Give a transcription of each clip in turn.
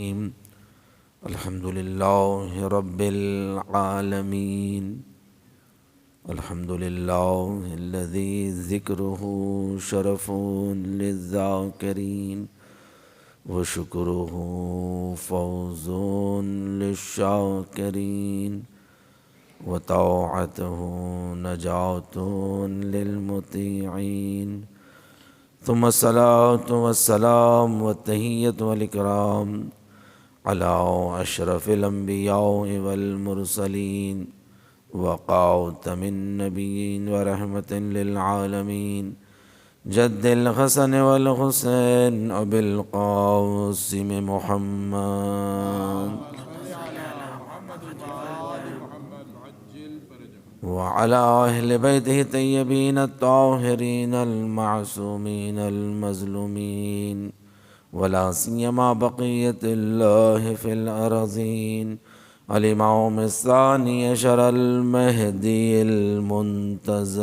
الحمد للہ رب العالمین الحمد للہ الذی ذکرہ شرف للذاکرین وشکرہ فوز للشاکرین وطاعتہ نجات للمطیعین ثم الصلاة والسلام والتحیۃ والاکرام علی اشرف الانبیاء والمرسلین وخاتم النبیین ورحمۃ للعالمین جد الحسن والحسین ابی القاسم محمد وعلى أهل بيته الطيبين الطاهرين المعصومين المظلومين ولا سيما بقية الله في الأرضين الإمام الثاني عشر المهدي المنتظر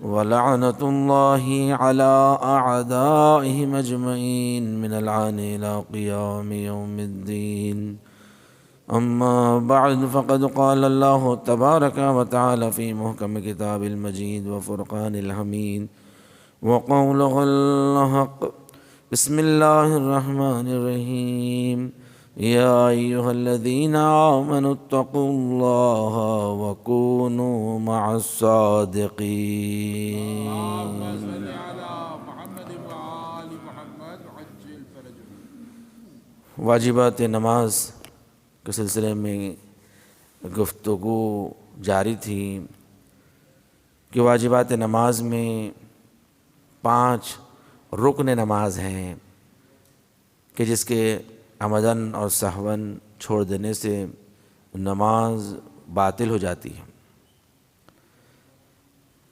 ولعنة الله على أعدائهم أجمعين من الآن إلى قيام يوم الدين أما بعد فقد قال الله تبارك وتعالى في محكم كتاب المجيد وفرقان الحميد وقوله الحق بسم الله الرحمن الرحيم يا أيها الذين آمنوا اتقوا الله وكونوا مع الصادقين واجبات نماز کے سلسلے میں گفتگو جاری تھی کہ واجبات نماز میں 5 رکن نماز ہیں کہ جس کے عمدن اور سہون چھوڑ دینے سے نماز باطل ہو جاتی ہے،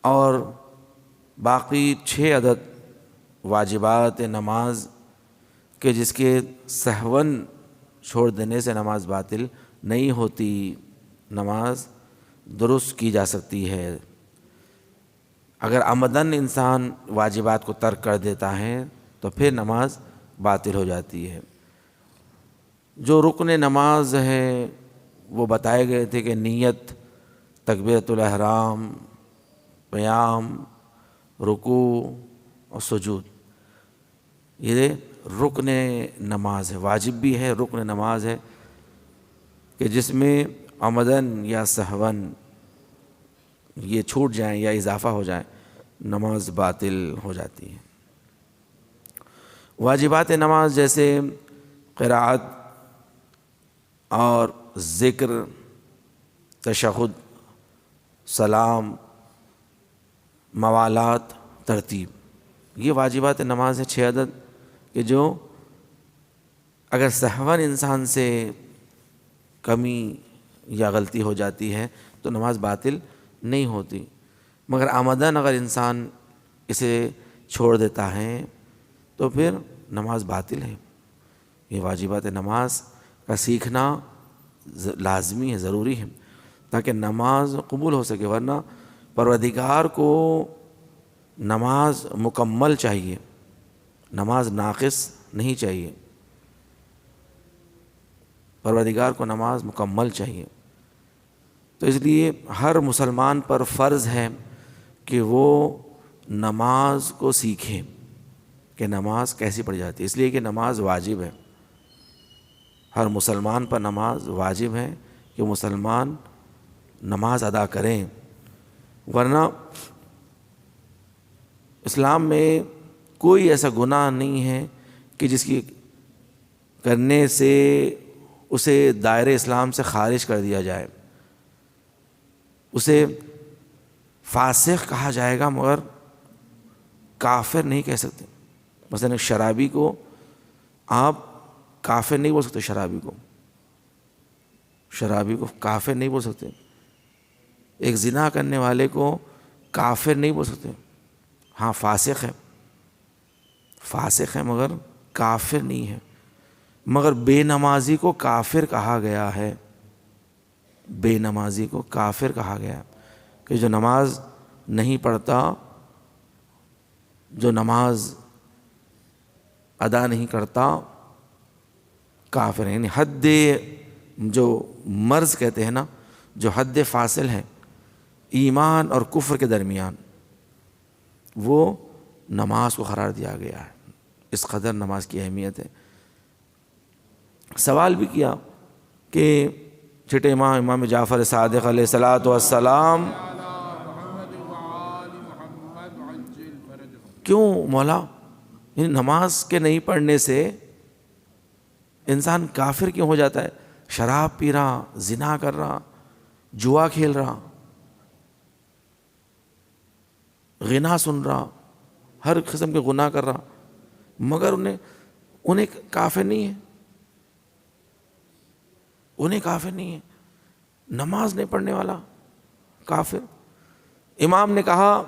اور باقی 6 عدد واجبات نماز کہ جس کے سہون چھوڑ دینے سے نماز باطل نہیں ہوتی، نماز درست کی جا سکتی ہے۔ اگر عمدن انسان واجبات کو ترک کر دیتا ہے تو پھر نماز باطل ہو جاتی ہے۔ جو رکن نماز ہے وہ بتائے گئے تھے کہ نیت، تکبیرۃ الاحرام، قیام، رکوع اور سجود، یہ رکن نماز ہے، واجب بھی ہے، رکن نماز ہے کہ جس میں عمدن یا سہون یہ چھوٹ جائیں یا اضافہ ہو جائیں نماز باطل ہو جاتی ہے۔ واجبات نماز جیسے قرأت اور ذکر، تشہد، سلام، موالات، ترتیب، یہ واجبات نماز ہے 6 عدد کہ جو اگر سہون انسان سے کمی یا غلطی ہو جاتی ہے تو نماز باطل نہیں ہوتی، مگر عمدن اگر انسان اسے چھوڑ دیتا ہے تو پھر نماز باطل ہے۔ یہ واجبات نماز کا سیکھنا لازمی ہے، ضروری ہے تاکہ نماز قبول ہو سکے، ورنہ پروردگار کو نماز مکمل چاہیے، نماز ناقص نہیں چاہیے، پروردگار کو نماز مکمل چاہیے۔ تو اس لیے ہر مسلمان پر فرض ہے کہ وہ نماز کو سیکھے کہ نماز کیسی پڑھی جاتی ہے، اس لیے کہ نماز واجب ہے، ہر مسلمان پر نماز واجب ہے کہ مسلمان نماز ادا کریں، ورنہ اسلام میں کوئی ایسا گناہ نہیں ہے کہ جس کی کرنے سے اسے دائرۂ اسلام سے خارج کر دیا جائے، اسے فاسق کہا جائے گا مگر کافر نہیں کہہ سکتے۔ مثلا شرابی کو آپ کافر نہیں بول سکتے، شرابی کو کافر نہیں بول سکتے، ایک زنا کرنے والے کو کافر نہیں بول سکتے، ہاں فاسق ہے مگر کافر نہیں ہے۔ مگر بے نمازی کو کافر کہا گیا ہے، بے نمازی کو کافر کہا گیا کہ جو نماز نہیں پڑھتا جو نماز ادا نہیں کرتا کافر ہے. یعنی حد جو مرز کہتے ہیں نا، جو حد فاصل ہے ایمان اور کفر کے درمیان، وہ نماز کو قرار دیا گیا ہے. اس قدر نماز کی اہمیت ہے. سوال بھی کیا کہ چھٹے امام جعفر صادق علیہ الصلاۃ والسلام، کیوں مولا نماز کے نہیں پڑھنے سے انسان کافر کیوں ہو جاتا ہے؟ شراب پی رہا، زنا کر رہا، جوا کھیل رہا، غنا سن رہا، ہر قسم کے گناہ کر رہا، مگر انہیں کافر نہیں ہے، انہیں کافر نہیں ہے. نماز نہیں پڑھنے والا کافر. امام نے کہا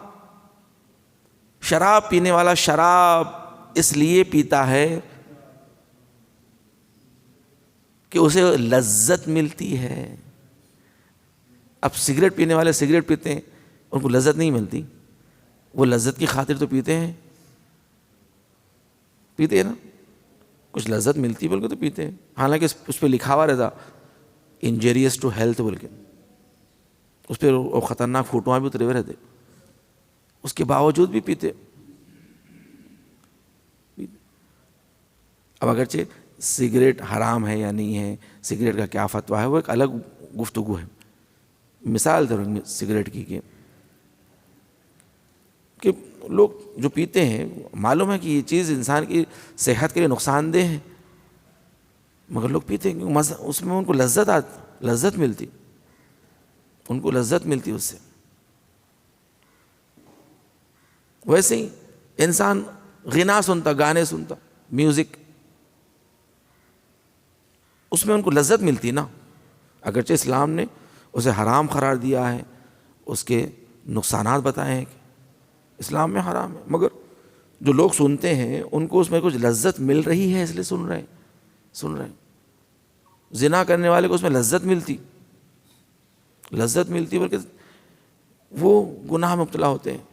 شراب پینے والا شراب اس لیے پیتا ہے کہ اسے لذت ملتی ہے. اب سگریٹ پینے والے سگریٹ پیتے ہیں، ان کو لذت نہیں ملتی، وہ لذت کی خاطر تو پیتے ہیں نا، کچھ لذت ملتی بول کے تو پیتے ہیں. حالانکہ اس پہ لکھا ہوا رہتا انجریس ٹو ہیلتھ بول کے، اس پہ خطرناک فوٹوਆਂ بھی اترے ہوئے رہتے، اس کے باوجود بھی پیتے. اب اگرچہ سگریٹ حرام ہے یا نہیں ہے، سگریٹ کا کیا فتویٰ ہے، وہ ایک الگ گفتگو ہے. مثال دوں سگریٹ کی کہ لوگ جو پیتے ہیں معلوم ہے کہ یہ چیز انسان کی صحت کے لیے نقصان دہ ہے، مگر لوگ پیتے ہیں کیونکہ اس میں ان کو لذت ملتی، ان کو لذت ملتی اس سے. ویسے ہی انسان غنا سنتا، گانے سنتا، میوزک، اس میں ان کو لذت ملتی نا. اگرچہ اسلام نے اسے حرام قرار دیا ہے، اس کے نقصانات بتائے ہیں کہ اسلام میں حرام ہے، مگر جو لوگ سنتے ہیں ان کو اس میں کچھ لذت مل رہی ہے، اس لیے سن رہے ہیں. زنا کرنے والے کو اس میں لذت ملتی بلکہ وہ گناہ میں مبتلا ہوتے ہیں.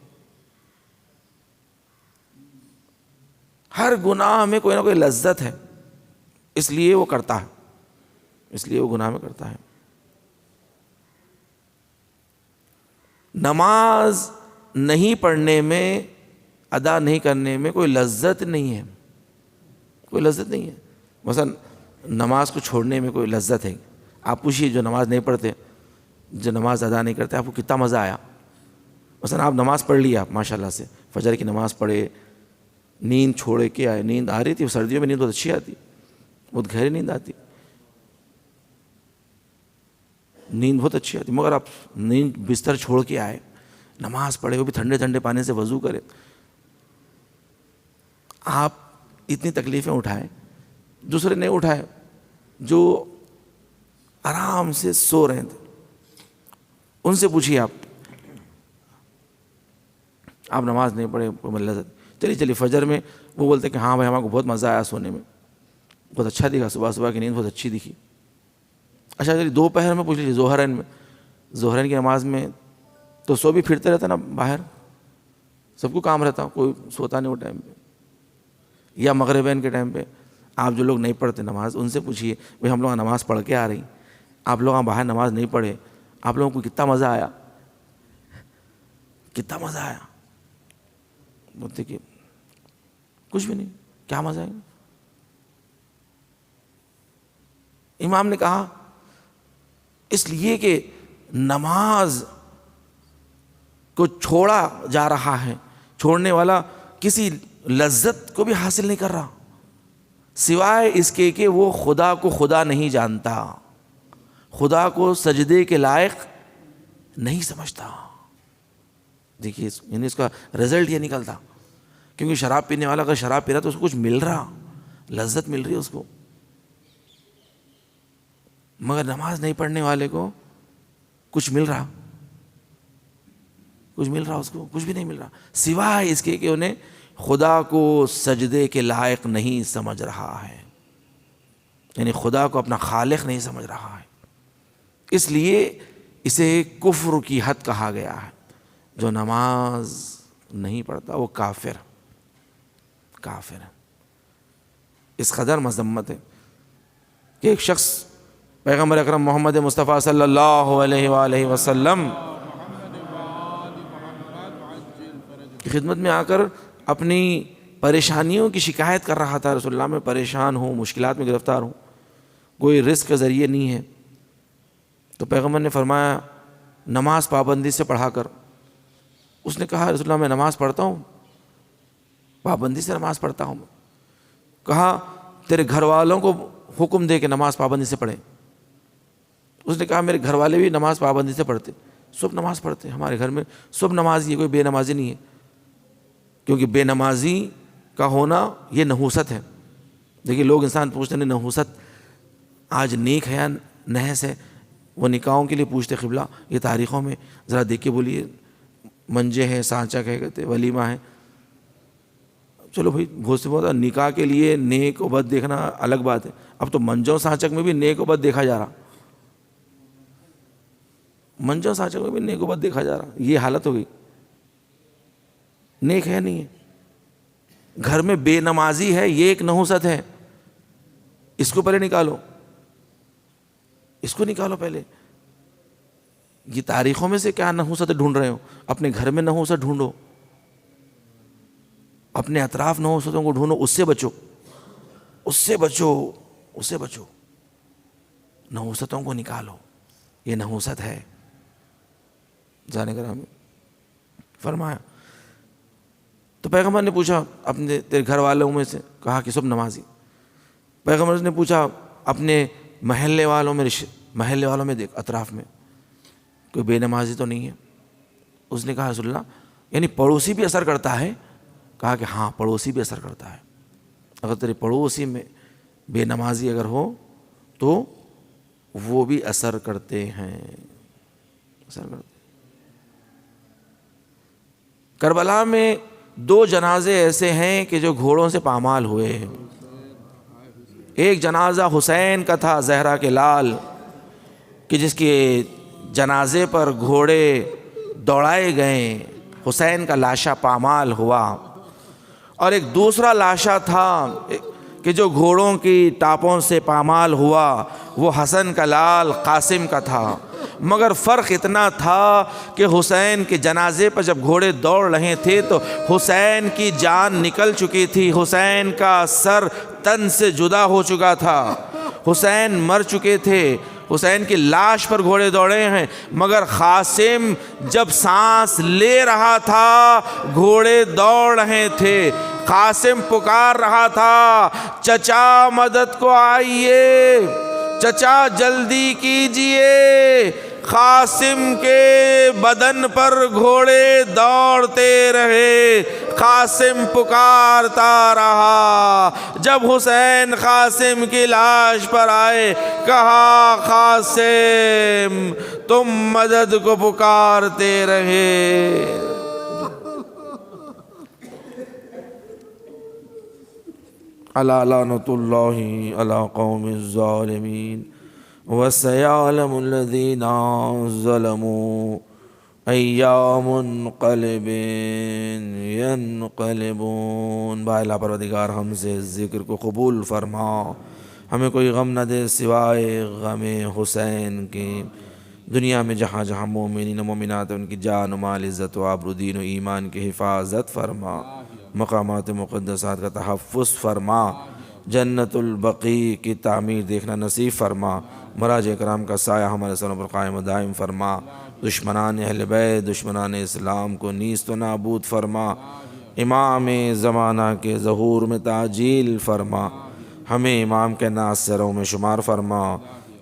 ہر گناہ میں کوئی نہ کوئی لذت ہے، اس لیے وہ کرتا ہے، اس لیے وہ گناہ میں کرتا ہے. نماز نہیں پڑھنے میں، ادا نہیں کرنے میں کوئی لذت نہیں ہے، کوئی لذت نہیں ہے. مثلا نماز کو چھوڑنے میں کوئی لذت ہے. آپ پوچھیے جو نماز نہیں پڑھتے، جو نماز ادا نہیں کرتے، آپ کو کتنا مزہ آیا. مثلا آپ نماز پڑھ لی، آپ ماشاءاللہ سے فجر کی نماز پڑھے، نیند چھوڑے کے آئے، نیند آ رہی تھی، سردیوں میں نیند بہت اچھی آتی، بہت گہری نیند آتی، مگر آپ نیند بستر چھوڑ کے آئے، نماز پڑھے، وہ بھی ٹھنڈے ٹھنڈے پانی سے وضو کرے. آپ اتنی تکلیفیں اٹھائیں، دوسرے نہیں اٹھائے، جو آرام سے سو رہے تھے. ان سے پوچھیے آپ نماز نہیں پڑھے، لذت چلی فجر میں، وہ بولتے کہ ہاں بھائی ہمارے کو بہت مزہ آیا سونے میں، بہت اچھا دکھا، صبح کی نیند بہت اچھی دکھی. اچھا چلیے دوپہر میں پوچھ لیجیے، ظہرین کی نماز میں تو سو بھی پھرتے رہتا نا باہر، سب کو کام رہتا، کوئی سوتا نہیں وہ ٹائم پہ. یا مغربین کے ٹائم پہ آپ جو لوگ نہیں پڑھتے نماز، ان سے پوچھیے بھائی ہم لوگ نماز پڑھ کے آ رہی، آپ لوگ باہر نماز نہیں پڑھے، آپ لوگوں کو کتنا مزہ آیا، کتنا مزہ آیا. بولتے کہ کچھ بھی نہیں، کیا مزہ آئے. امام نے کہا اس لیے کہ نماز کو چھوڑا جا رہا ہے، چھوڑنے والا کسی لذت کو بھی حاصل نہیں کر رہا سوائے اس کے کہ وہ خدا کو خدا نہیں جانتا، خدا کو سجدے کے لائق نہیں سمجھتا. دیکھیے یعنی اس کا رزلٹ یہ نکلتا، کیونکہ شراب پینے والا اگر شراب پی رہا تو اس کو کچھ مل رہا، لذت مل رہی ہے اس کو، مگر نماز نہیں پڑھنے والے کو کچھ مل رہا اس کو کچھ بھی نہیں مل رہا سوائے اس کے کہ انہیں خدا کو سجدے کے لائق نہیں سمجھ رہا ہے، یعنی خدا کو اپنا خالق نہیں سمجھ رہا ہے. اس لیے اسے کفر کی حد کہا گیا ہے. جو نماز نہیں پڑھتا وہ کافر. کافر ہیں. اس قدر مذمت ہے کہ ایک شخص پیغمبر اکرم محمد مصطفیٰ صلی اللہ علیہ وآلہ وسلم کی خدمت میں آ کر اپنی پریشانیوں کی شکایت کر رہا تھا. رسول اللہ میں پریشان ہوں، مشکلات میں گرفتار ہوں، کوئی رزق کا ذریعے نہیں ہے. تو پیغمبر نے فرمایا نماز پابندی سے پڑھا کر. اس نے کہا رسول اللہ میں نماز پڑھتا ہوں، پابندی سے نماز پڑھتا ہوں. کہا تیرے گھر والوں کو حکم دے کہ نماز پابندی سے پڑھیں. اس نے کہا میرے گھر والے بھی نماز پابندی سے پڑھتے، صبح نماز پڑھتے. ہمارے گھر میں صبح نمازی ہے، کوئی بے نمازی نہیں ہے. کیونکہ بے نمازی کا ہونا یہ نحوست ہے. دیکھیے لوگ انسان پوچھتے ہیں نحوست آج نیک ہے یا نحس ہے. وہ نکاحوں کے لیے پوچھتے قبلہ، یہ تاریخوں میں ذرا دیکھ کے بولیے. منجے ہیں، سانچا کہتے، ولیمہ ہے. چلو بھائی بہت سے بہت نکاح کے لیے نیک و بد دیکھنا الگ بات ہے. اب تو منجوں سانچک میں بھی نیک و بد دیکھا جا رہا، منجوں سانچک میں بھی نیک و بد دیکھا جا رہا. یہ حالت ہو گئی، نیک ہے نہیں ہے. گھر میں بے نمازی ہے، یہ ایک نحوست ہے. اس کو پہلے نکالو، اس کو نکالو پہلے. یہ تاریخوں میں سے کیا نحوست ڈھونڈ رہے ہو؟ اپنے گھر میں نحوست ڈھونڈو، اپنے اطراف نحوستوں کو ڈھونڈو. اس سے بچو، اس سے بچو، اس سے بچو. نحوستوں کو نکالو، یہ نحوست ہے. جانے کر ہمیں فرمایا. تو پیغمبر نے پوچھا اپنے تیرے گھر والوں میں سے، کہا کہ سب نمازی. پیغمبر نے پوچھا اپنے محلے والوں میں دیکھ، اطراف میں کوئی بے نمازی تو نہیں ہے. اس نے کہا رسول اللہ یعنی پڑوسی بھی اثر کرتا ہے؟ کہا کہ ہاں پڑوسی بھی اثر کرتا ہے. اگر تیرے پڑوسی میں بے نمازی اگر ہو تو وہ بھی اثر کرتے ہیں، اثر کرتے ہیں. کربلا میں 2 جنازے ایسے ہیں کہ جو گھوڑوں سے پامال ہوئے ہیں. ایک جنازہ حسین کا تھا زہرا کے لال، کہ جس کے جنازے پر گھوڑے دوڑائے گئے، حسین کا لاشا پامال ہوا. اور ایک دوسرا لاشا تھا کہ جو گھوڑوں کی ٹاپوں سے پامال ہوا، وہ حسن کا لال قاسم کا تھا. مگر فرق اتنا تھا کہ حسین کے جنازے پر جب گھوڑے دوڑ رہے تھے تو حسین کی جان نکل چکی تھی، حسین کا سر تن سے جدا ہو چکا تھا، حسین مر چکے تھے. حسین کی لاش پر گھوڑے دوڑے ہیں، مگر قاسم جب سانس لے رہا تھا گھوڑے دوڑ رہے تھے. قاسم پکار رہا تھا چچا مدد کو آئیے، چچا جلدی کیجئے. قاسم کے بدن پر گھوڑے دوڑتے رہے، قاسم پکارتا رہا. جب حسین قاسم کی لاش پر آئے، کہا قاسم تم مدد کو پکارتے رہے. الا لعنۃ اللہ علی قوم الظالمین وسیعلم الذین ظلموا ای منقلب ینقلبون. با اللہ پروردگار ہم سے ذکر کو قبول فرما، ہمیں کوئی غم نہ دے سوائے غم حسین کے. دنیا میں جہاں جہاں مومنین و مومنات ان کی جان و مال، عزت و آبرو، دین و ایمان کی حفاظت فرما، مقامات مقدسات کا تحفظ فرما، جنت البقیع کی تعمیر دیکھنا نصیب فرما، مراج کرام کا سایہ ہمارے سروں پر قائم و دائم فرما. دشمنان اہل بیت، دشمنان اسلام کو نیست و نابود فرما. امام زمانہ کے ظہور میں تعجیل فرما، ہمیں امام کے ناصروں میں شمار فرما.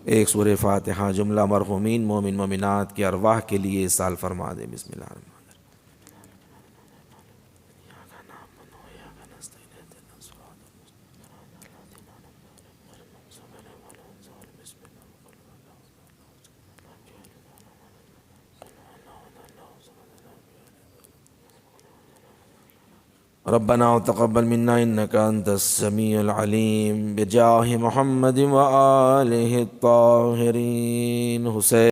ایک سورہ فاتحہ جملہ مرحومین مومن مومنات کی ارواح کے لیے سال فرما دے. بسم اللہ الرحمن الرحیم. ربنا تقبل منا انك انت السميع العليم بجاه محمد وآله الطاهرين. حسین